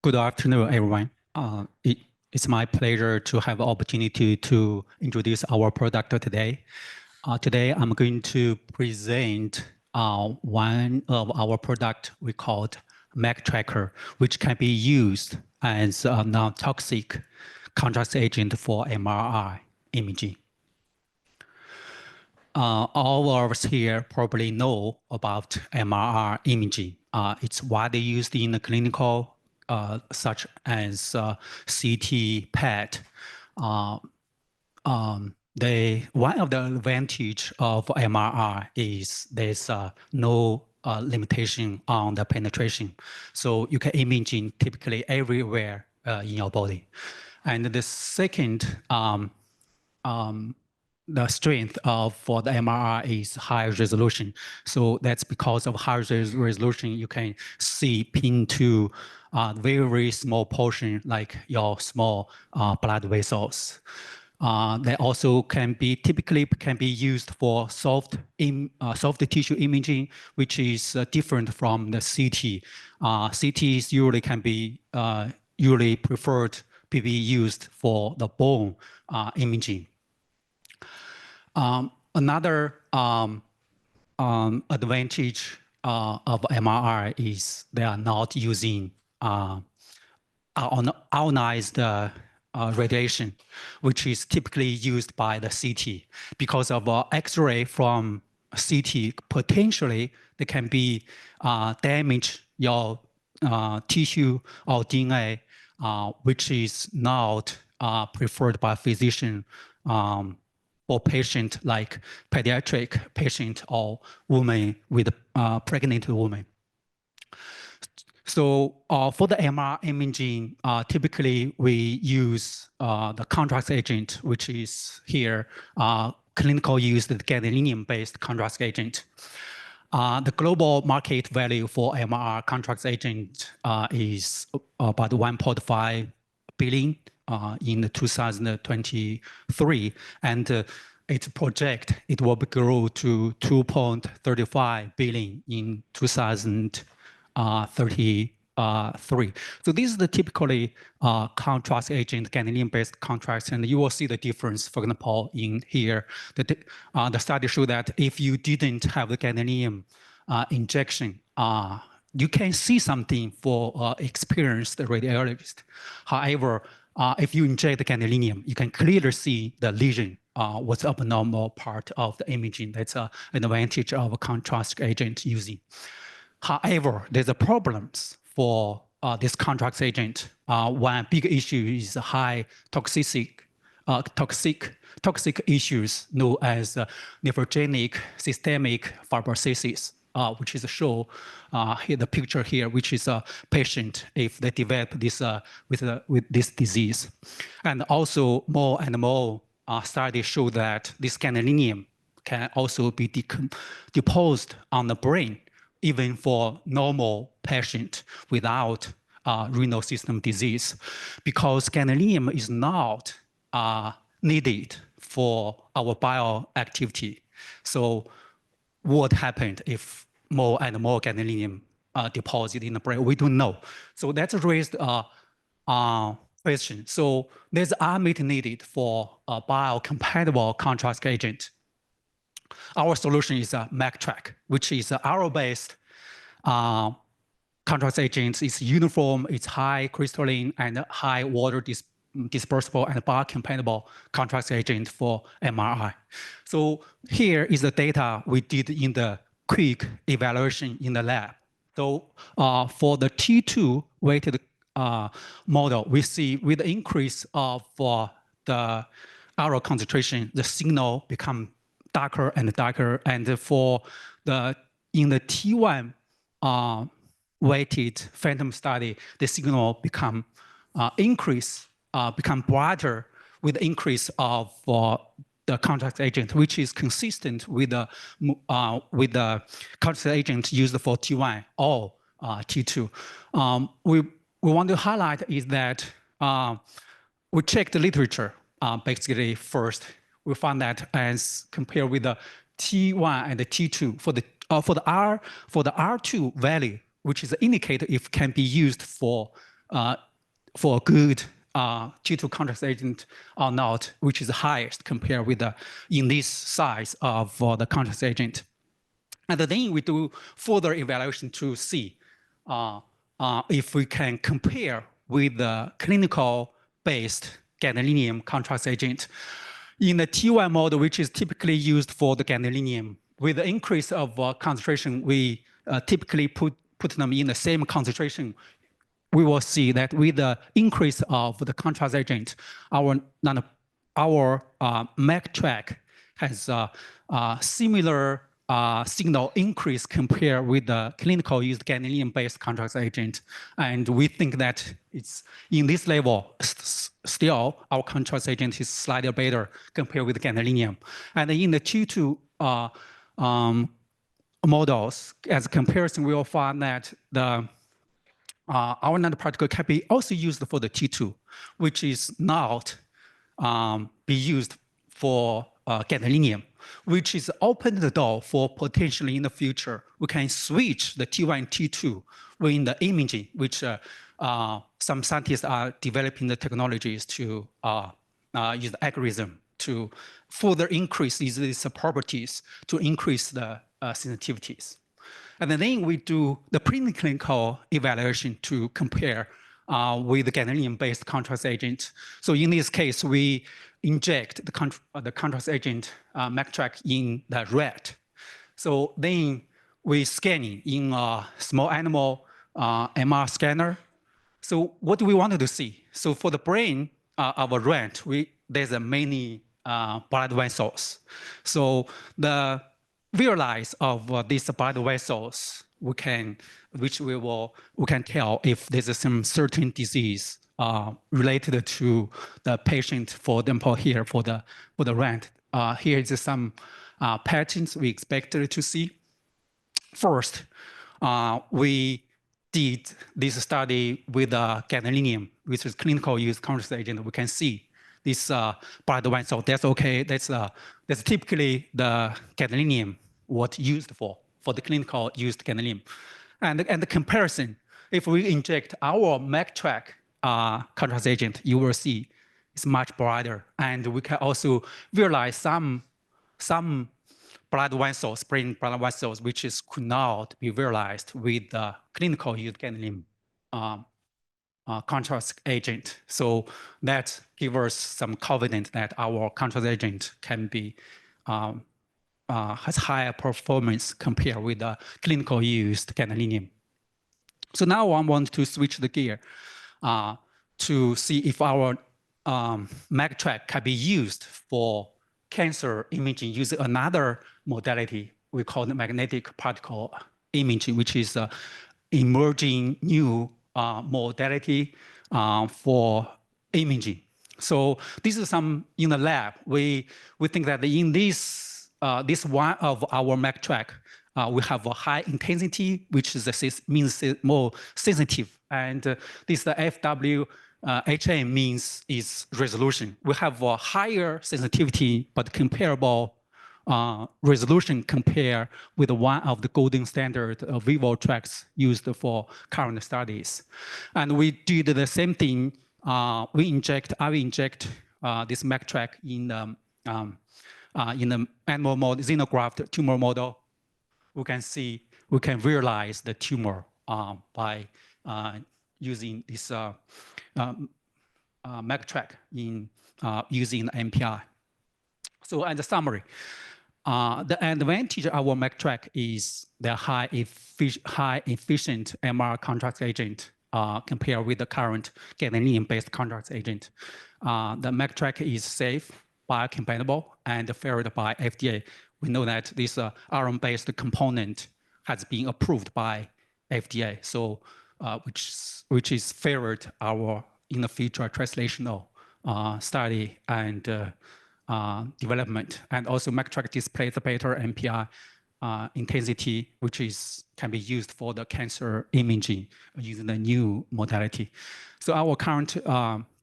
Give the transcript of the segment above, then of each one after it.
Good afternoon, everyone. It's my pleasure to have the opportunity to introduce our product today. Today, I'm going to present one of our product we called Magtracker, which can be used as a non-toxic contrast agent for MRI imaging. All of us here probably know about MRI imaging. It's widely used in the clinical, such as CT, PET. One of the advantage of MRI is there's no limitation on the penetration. So you can imaging typically everywhere in your body. And the second, the strength for the MRI is high resolution. So that's because of high resolution, you can see into very small portion like your small blood vessels. They also typically can be used for soft tissue imaging, which is different from the CT. CTs usually can be usually preferred to be used for the bone imaging. Another advantage of MRI is they are not using ionized radiation, which is typically used by the CT. Because of X-ray from CT, potentially they can be damage your tissue or DNA, which is not preferred by physician for patient like pediatric patient or woman with pregnant woman. So for the MR imaging, typically we use the contrast agent, which is here, clinical use, the gadolinium-based contrast agent. The global market value for MR contrast agent is about 1.5 billion in 2023, and it's project it will grow to 2.35 billion in 2033. So this is the typically contrast agent, gadolinium-based contrast, and you will see the difference. For example, in here, the study showed that if you didn't have the gadolinium injection, you can see something for experienced radiologist. However, if you inject the gadolinium, you can clearly see the lesion, what's abnormal part of the imaging. That's an advantage of a contrast agent using. However, there's a problems for this contrast agent. One big issue is high toxic issues known as nephrogenic systemic fibrosis, which is shown here, the picture here, which is a patient if they develop this with this disease. And also more and more studies show that this gadolinium can also be deposited on the brain, even for normal patient without renal system disease, because gadolinium is not needed for our bioactivity. So what happened if more and more gadolinium deposited in the brain? We don't know. So that's raised a question. So there's unmet need for a biocompatible contrast agent. Our solution is a Magtracker, which is an arrow-based contrast agent. It's uniform, it's high crystalline and high water dispersible and biocompatible contrast agent for MRI. So here is the data we did in the quick evaluation in the lab. So for the T2 weighted model, we see with the increase of the arrow concentration, the signal become darker and darker. And for in the T1 weighted phantom study, the signal become become brighter with the increase of the contrast agent, which is consistent with the contrast agent used for T1 or T2. We want to highlight is that we checked the literature basically first. We found that as compared with the T1 and the T2 for the R2 value, which is the indicator if can be used for for a good T2 contrast agent or not, which is highest compared with the in this size of the contrast agent. And then we do further evaluation to see if we can compare with the clinical-based gadolinium contrast agent. In the T1 model, which is typically used for the gadolinium, with the increase of concentration, we typically put them in the same concentration. We will see that with the increase of the contrast agent, our Magtracker has similar signal increase compared with the clinical used gadolinium-based contrast agent. And we think that it's in this level, still our contrast agent is slightly better compared with gadolinium. And in the T2 models, as a comparison, we will find that the our nanoparticle can be also used for the T2, which is not be used for gadolinium, which is open the door for potentially in the future, we can switch the T1 and T2 in the imaging, which some scientists are developing the technologies to use the algorithm to further increase these properties to increase the sensitivities. And then we do the preclinical evaluation to compare with the gadolinium-based contrast agent. So in this case, we inject the contrast agent Magtracker in the rat. So then we scanning in a small animal MR scanner. So what do we want to see? So for the brain of a rat, there's a many blood vessels. So the visualize of these blood vessels, we can tell if there's some certain disease related to the patient. For example, here for the rat, here is some patterns we expected to see. First, we did this study with gadolinium, which is clinical use contrast agent. We can see this blood vessel. That's okay. That's typically the gadolinium what used for the clinical used gadolinium. And the comparison, if we inject our Magtracker contrast agent, you will see it's much brighter. And we can also visualize some blood vessels, brain blood vessels, which could not be visualized with the clinical used gadolinium contrast agent. So that gives us some confidence that our contrast agent can be has higher performance compared with the clinical used gadolinium. So now I want to switch the gear to see if our Magtracker can be used for cancer imaging using another modality we call the magnetic particle imaging, which is an emerging new modality for imaging. So this is some in the lab. We think that in this one of our Magtracker, we have a high intensity, which means more sensitive, and this the FWHM means is resolution. We have a higher sensitivity, but comparable resolution compared with one of the golden standard of vivo tracks used for current studies. And we did the same thing. I will inject this Magtracker in the animal model, xenograft tumor model. We can visualize the tumor by using this Magtracker in using the MPI. So as a summary, the advantage of our Magtracker is the high efficient MR contrast agent compared with the current gadolinium-based contrast agent. The Magtracker is safe, biocompatible, and favored by FDA. We know that this ARM-based component has been approved by FDA, so which is favored in the future translational study and development. And also Magtracker displays a better MPI intensity, which can be used for the cancer imaging using the new modality. So our current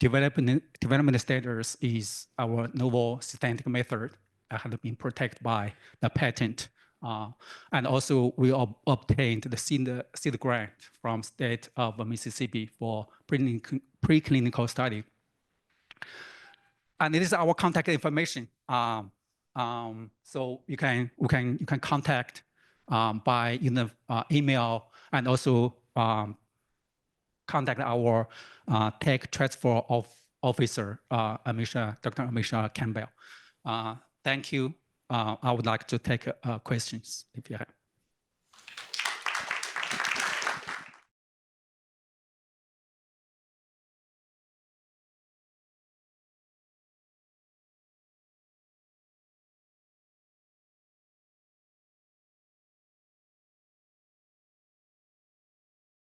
development status is our novel systematic method has been protected by the patent. And also we obtained the seed grant from state of Mississippi for preclinical study. And this is our contact information. So you can contact by email, and also contact our tech transfer officer, Dr. Amisha Campbell. Thank you. I would like to take questions if you have.